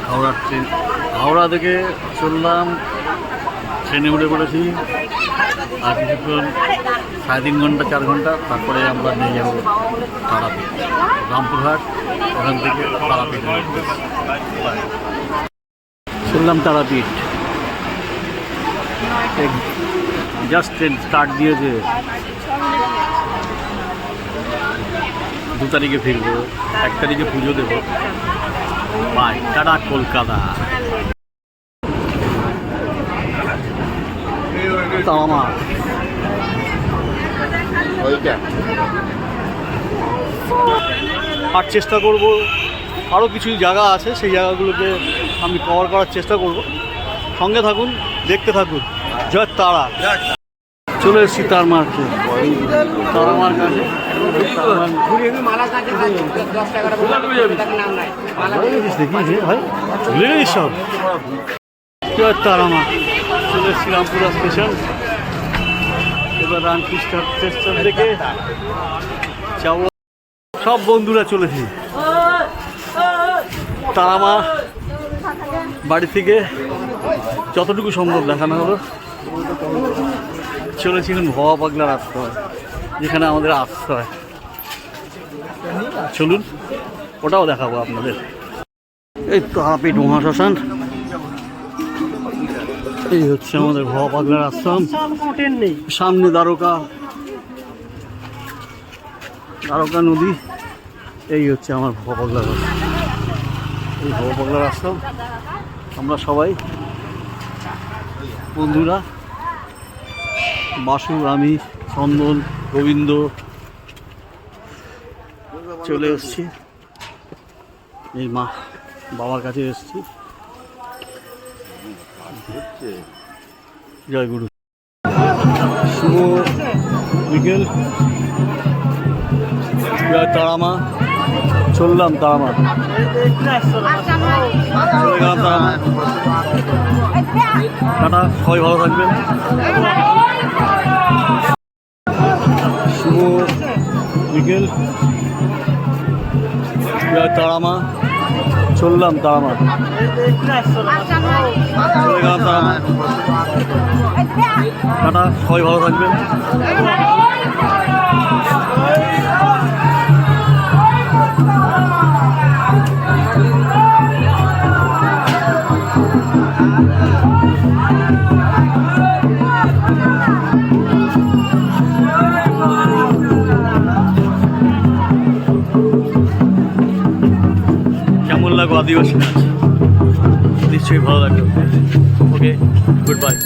হাওড়ার ট্রেন, হাওড়া থেকে চললাম, ট্রেনে উঠে পড়েছি। আর কিছুক্ষণ 3.5 ঘন্টা 4 ঘন্টা, তারপরে আমরা নিয়ে যাবো তারাপীঠ, রামপুরহাট, ওখান থেকে তারাপীঠ চললাম। তারাপীঠ জাস্ট ট্রেন স্টার্ট দিয়েছে। 2 তারিখে ফিরবো, 1 তারিখে পুজো দেবো। Bye, tata Kolkata. তাওয়া আর চেষ্টা করব, আরও কিছু জায়গা আছে, সেই জায়গাগুলোকে আমি কভার করার চেষ্টা করব। সঙ্গে থাকুন, দেখতে থাকুন। জয় তারা। চলে এসেছি তার মার্কে, তারা মার কাছে। ভুলে গেছিস সব। জয় তারা মা। চলে এসেছি রামপুরা স্টেশন। এবার রামকৃষ্ণ স্টেশন থেকে যাবো। সব বন্ধুরা চলেছি তারা মা। বাড়ি থেকে যতটুকু সম্ভব দেখানো হলো। চলেছিলেন ভবা পাগলার আশ্রয়, যেখানে আমাদের আশ্রয়। চলুন, ওটাও দেখাবো আপনাদের। এই তারাপীঠ মহাশ্মশান, এই হচ্ছে আমাদের ভবা পাগলার আশ্রম। সামনে দ্বারকা নদী। এই হচ্ছে আমার ভবা পাগলার আশ্রম। এই ভবা পাগলার আশ্রম আমরা সবাই বন্ধুরা, বাসু, আমি, চন্দন, গোবিন্দ চলে এসেছি। এই মা বাবার কাছে এসেছি। জয় গুরু। শুভ বিকেল। জয় তারামা। চললাম তারামা, চলে গেলাম তারামা। টাটা, সবাই ভালো থাকবেন। শুভ বিকেল। জয় তারামা। চললাম তারামা, চলে গেলাম তারামা। টাটা, সবাই ভালো থাকবেন। কেমন লাগো আদিবাসী নাচ? নিশ্চয়ই ভালো লাগলো। ওকে, গুড বাই।